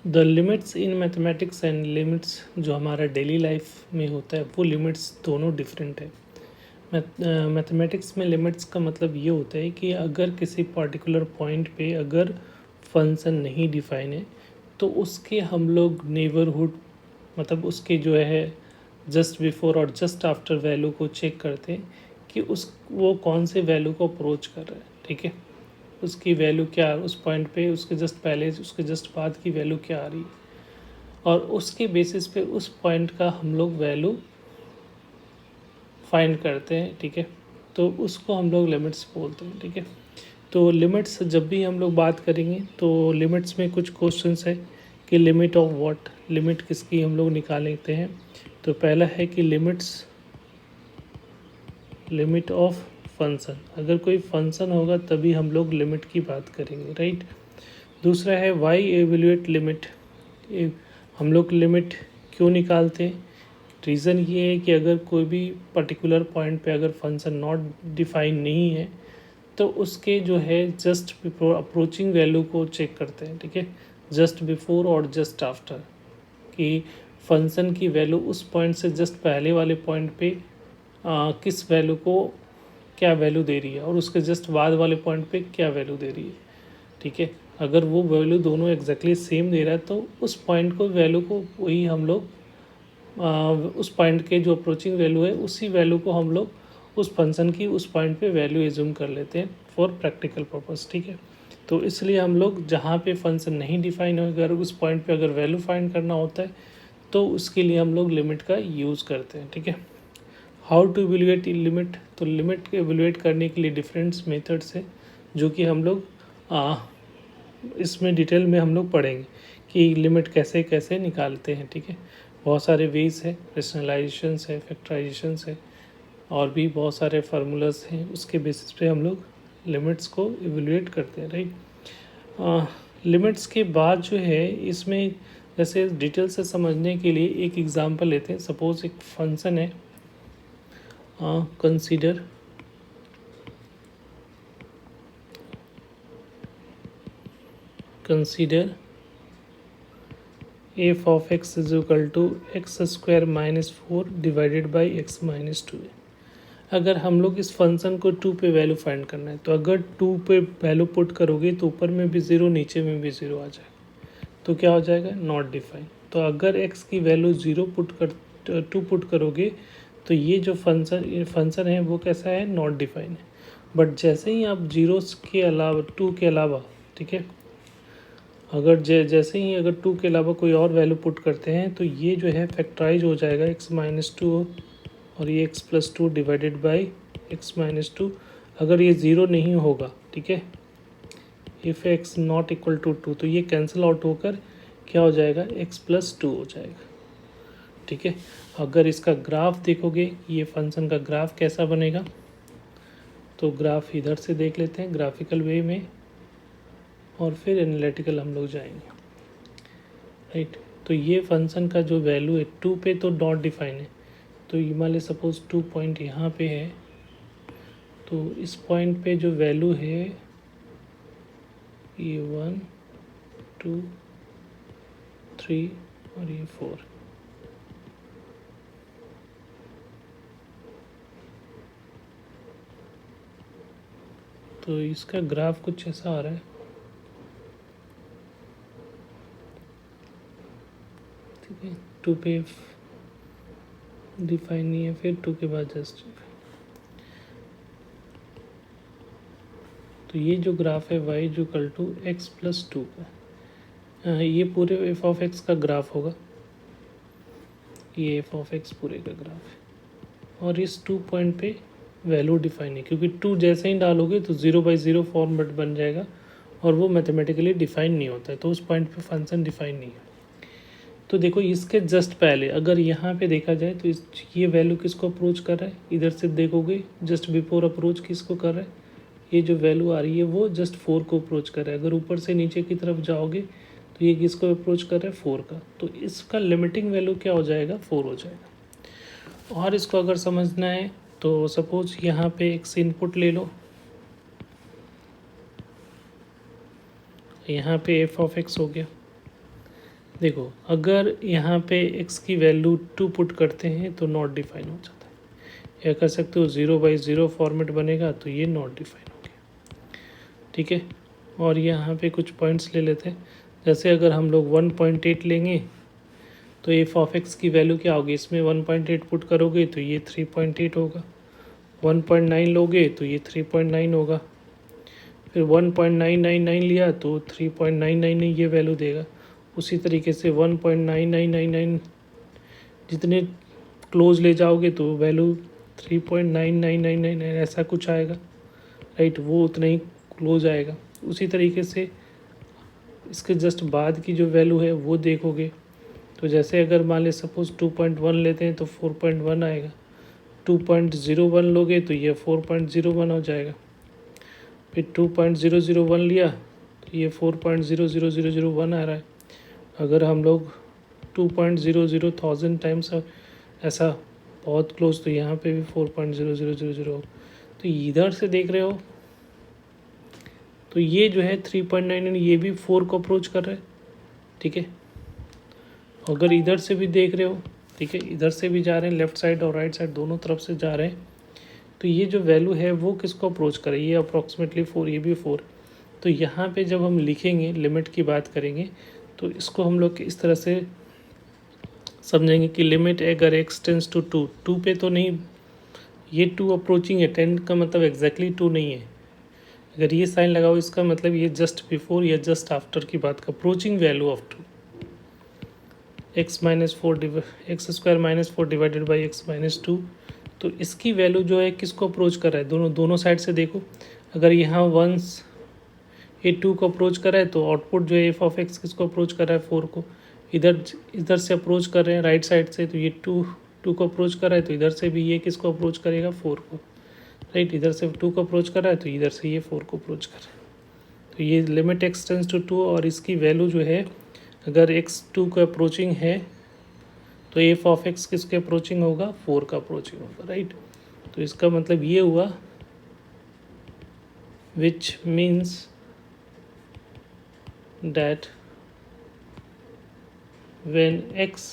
The limits in mathematics and limits जो हमारा daily life में होता है वो लिमिट्स दोनों डिफरेंट है। मैथमेटिक्स में लिमिट्स का मतलब ये होता है कि अगर किसी पर्टिकुलर पॉइंट पे अगर फंक्शन नहीं डिफाइन है तो उसके हम लोग नेबरहुड मतलब उसके जो है जस्ट बिफोर और जस्ट आफ्टर वैल्यू को चेक करते हैं कि उस वो कौन से वैल्यू को अप्रोच कर रहा है। ठीक है, उसकी वैल्यू क्या है उस पॉइंट पे, उसके जस्ट पहले उसके जस्ट बाद की वैल्यू क्या आ रही है, और उसके बेसिस पे उस पॉइंट का हम लोग वैल्यू फाइंड करते हैं। ठीक है, तो उसको हम लोग लिमिट्स बोलते हैं। ठीक है, तो लिमिट्स जब भी हम लोग बात करेंगे तो लिमिट्स में कुछ क्वेश्चंस है कि लिमिट ऑफ व्हाट, लिमिट किसकी हम लोग निकाल लेते हैं। तो पहला है कि लिमिट ऑफ फंक्शन, अगर कोई फंक्शन होगा तभी हम लोग लिमिट की बात करेंगे, राइट। दूसरा है वाई एवेल्यूएट लिमिट, हम लोग लिमिट क्यों निकालते हैं। रीज़न ये है कि अगर कोई भी पर्टिकुलर पॉइंट पे अगर फंक्शन नॉट डिफाइन नहीं है तो उसके जो है जस्ट बिफोर अप्रोचिंग वैल्यू को चेक करते हैं। ठीक है, जस्ट बिफोर और जस्ट आफ्टर, कि फंक्शन की वैल्यू उस पॉइंट से जस्ट पहले वाले पॉइंट पे किस वैल्यू को क्या वैल्यू दे रही है और उसके जस्ट बाद वाले पॉइंट पे क्या वैल्यू दे रही है। ठीक है, अगर वो वैल्यू दोनों एग्जैक्टली सेम दे रहा है तो उस पॉइंट को वैल्यू को वही हम लोग उस पॉइंट के जो अप्रोचिंग वैल्यू है उसी वैल्यू को हम लोग उस फंक्शन की उस पॉइंट पे वैल्यू एज्यूम कर लेते हैं फॉर प्रैक्टिकल पर्पस। ठीक है, तो इसलिए हम लोग जहाँ पे फंक्शन नहीं डिफाइन हो, अगर उस पॉइंट पे अगर वैल्यू फाइंड करना होता है तो उसके लिए हम लोग लिमिट का यूज़ करते हैं। ठीक है, हाउ टू इवेल्युएट लिमिट, तो लिमिट एवेल्युएट करने के लिए डिफरेंट मेथड्स है जो कि हम लोग इसमें डिटेल में हम लोग पढ़ेंगे कि लिमिट कैसे कैसे निकालते हैं। ठीक है, बहुत सारे वेज है, रेशनलाइजेशंस है, फैक्टराइजेशंस है, और भी बहुत सारे फार्मूलाज हैं, उसके बेसिस पे हम लोग लिमिट्स को इवेल्युएट करते हैं, राइट। लिमिट्स के बाद जो है इसमें जैसे डिटेल से समझने के लिए एक एग्जांपल लेते हैं। सपोज एक फंक्शन है, consider f of x is equal to x square minus 4 divided by x minus 2 है। अगर हम लोग इस फंक्शन को 2 पे वैल्यू फाइंड करना है तो अगर 2 पे वैल्यू पुट करोगे तो ऊपर में भी 0 नीचे में भी 0 आ जाएगा, तो क्या हो जाएगा, नॉट डिफाइन। तो अगर x की वैल्यू 0 2 पुट करोगे तो ये जो फंक्शन है वो कैसा है, नॉट डिफाइन है। बट जैसे ही आप जीरोस के अलावा 2 के अलावा, ठीक है, अगर जैसे ही अगर 2 के अलावा कोई और वैल्यू पुट करते हैं तो ये जो है फैक्टराइज हो जाएगा x माइनस 2 और ये x plus 2 divided by x minus 2। अगर ये 0 नहीं होगा, ठीक है, if x not equal to 2 तो ये कैंसिल आउट होकर क्या हो जाएगा, x प्लस 2 हो जाएगा। ठीक है, अगर इसका ग्राफ देखोगे ये फंक्शन का ग्राफ कैसा बनेगा, तो ग्राफ इधर से देख लेते हैं ग्राफिकल वे में और फिर एनालिटिकल हम लोग जाएंगे, राइट। तो ये फंक्शन का जो वैल्यू है 2 पे तो डॉट डिफाइन है, तो ये मान ली सपोज 2 पॉइंट यहाँ पे है, तो इस पॉइंट पे जो वैल्यू है ये 1 2 3 और ये 4। तो इसका ग्राफ कुछ ऐसा आ रहा है, ठीक है, 2 पे डिफाइन नहीं है, फिर 2 के बाद जस्ट। तो ये जो ग्राफ है y जो इक्वल टू एक्स प्लस 2 का, ये पूरे एफ ऑफ एक्स का ग्राफ होगा, ये एफ ऑफ एक्स पूरे का ग्राफ है। और इस 2 पॉइंट पे वैल्यू डिफाइन है, क्योंकि 2 जैसे ही डालोगे तो 0/0 फॉर्मेट बन जाएगा और वो मैथमेटिकली डिफाइन नहीं होता है, तो उस पॉइंट पे फंक्शन डिफाइन नहीं है। तो देखो इसके जस्ट पहले अगर यहाँ पे देखा जाए तो ये वैल्यू किसको अप्रोच कर रहा है, इधर से देखोगे जस्ट बिफोर अप्रोच किसको कर रहा है, ये जो वैल्यू आ रही है वो जस्ट 4 को अप्रोच कर रहा है। अगर ऊपर से नीचे की तरफ जाओगे तो ये किसको अप्रोच कर रहा है, 4 का, तो इसका लिमिटिंग वैल्यू क्या हो जाएगा, 4 हो जाएगा। और इसको अगर समझना है तो सपोज यहाँ पे एक इनपुट ले लो, यहाँ पे एफ ऑफ एक्स हो गया, देखो अगर यहाँ पे x की वैल्यू 2 पुट करते हैं तो नॉट डिफाइन हो जाता है, या कर सकते हो 0/0 फॉर्मेट बनेगा तो ये नॉट डिफाइन हो गया। ठीक है, और यहाँ पे कुछ पॉइंट्स ले लेते हैं। जैसे अगर हम लोग 1.8 लेंगे तो एफ ऑफ एक्स की वैल्यू क्या होगी, इसमें 1.8 पुट करोगे तो ये 3.8 होगा, 1.9 लोगे तो ये 3.9 होगा, फिर 1.999 लिया तो 3.999 ये वैल्यू देगा। उसी तरीके से 1.9999 जितने क्लोज ले जाओगे तो वैल्यू 3.9999 ऐसा कुछ आएगा, राइट, वो उतना ही क्लोज आएगा। उसी तरीके से इसके जस्ट बाद की जो वैल्यू है वो देखोगे तो जैसे अगर मान ले सपोज 2.1 लेते हैं तो 4.1 आएगा, 2.01 लोगे तो ये 4.01 हो जाएगा, फिर 2.001 लिया तो ये 4.00001 आ रहा है। अगर हम लोग 2.00,000 टाइम्स ऐसा बहुत क्लोज तो यहाँ पे भी 4.0000 हो। तो इधर से देख रहे हो तो ये जो है 3.9 ये भी 4 को अप्रोच कर रहा है। ठीक है, अगर इधर से भी देख रहे हो, ठीक है, इधर से भी जा रहे हैं, लेफ्ट साइड और राइट साइड दोनों तरफ से जा रहे हैं, तो ये जो वैल्यू है वो किसको अप्रोच करे, ये अप्रॉक्सीमेटली 4, ये भी 4। तो यहाँ पे जब हम लिखेंगे लिमिट की बात करेंगे तो इसको हम लोग इस तरह से समझेंगे कि लिमिट अगर एक्स टेंस टू 2 पे तो नहीं, ये 2 अप्रोचिंग है, 10 का मतलब एग्जैक्टली 2 नहीं है। अगर ये साइन लगाओ इसका मतलब ये जस्ट बिफोर या जस्ट आफ्टर की बात का approaching value of 2, x square minus 4 divided by x minus 2। तो इसकी वैल्यू जो है किसको अप्रोच कर रहा है, दोनों साइड से देखो। अगर यहाँ वंस ये 2 को अप्रोच कर रहा है तो आउटपुट जो है एफ ऑफ एक्स किसको अप्रोच कर रहा है, 4 को। इधर इधर से अप्रोच कर रहे हैं राइट साइड से, तो ये 2 को अप्रोच कर रहा है तो इधर से भी ये किसको अप्रोच करेगा, 4 को, राइट। इधर से 2 को अप्रोच कर रहा है तो इधर से ये 4 को अप्रोच कर रहा है। तो ये लिमिट एक्स टेंस टू 2 और इसकी वैल्यू जो है अगर एक्स 2 को अप्रोचिंग है तो एफ ऑफ एक्स किसके अप्रोचिंग होगा, 4 का अप्रोचिंग होगा, राइट। तो इसका मतलब ये हुआ which means that when x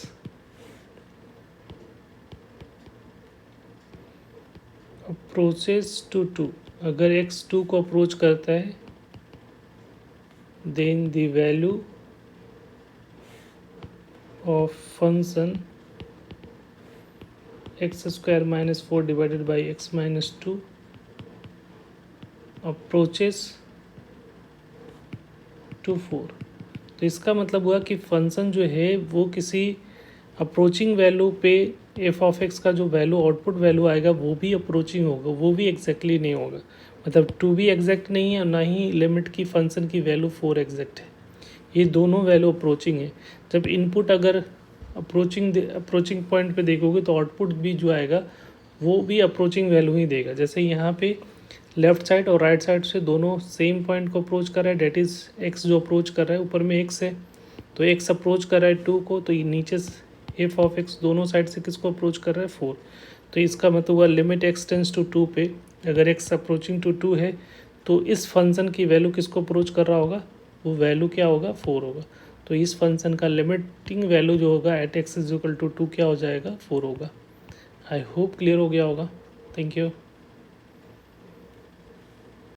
approaches to 2, अगर x 2 को अप्रोच करता है then the value of function x square minus 4 divided by x minus 2 approaches to 4। तो इसका मतलब हुआ कि फंक्शन जो है वो किसी अप्रोचिंग वैल्यू पे एफ ऑफ एक्स का जो वैल्यू आउटपुट वैल्यू आएगा वो भी अप्रोचिंग होगा, वो भी एग्जैक्टली नहीं होगा। मतलब 2 भी एग्जैक्ट नहीं है और ना ही लिमिट की फंक्शन की वैल्यू 4 एग्जैक्ट है, ये दोनों वैल्यू अप्रोचिंग है। जब इनपुट अगर अप्रोचिंग पॉइंट पे देखोगे तो आउटपुट भी जो आएगा वो भी अप्रोचिंग वैल्यू ही देगा। जैसे यहाँ पे लेफ्ट साइड और राइट साइड से दोनों सेम पॉइंट को अप्रोच कर रहा है, डेट इज़ एक्स जो अप्रोच कर रहा है, ऊपर में एक्स है तो एक्स अप्रोच कर रहा है 2 को, तो ये नीचे एफ ऑफ एक्स दोनों साइड से किसको अप्रोच कर रहा है, 4। तो इसका मतलब हुआ लिमिट एक्स टेंस टू 2 पे अगर एक्स अप्रोचिंग टू 2 है तो इस फंक्शन की वैल्यू किसको अप्रोच कर रहा होगा, वो वैल्यू क्या होगा, 4 होगा। तो इस फंक्शन का लिमिटिंग वैल्यू जो होगा at x is equal to 2 क्या हो जाएगा, 4 होगा। आई होप क्लियर हो गया होगा। Thank you.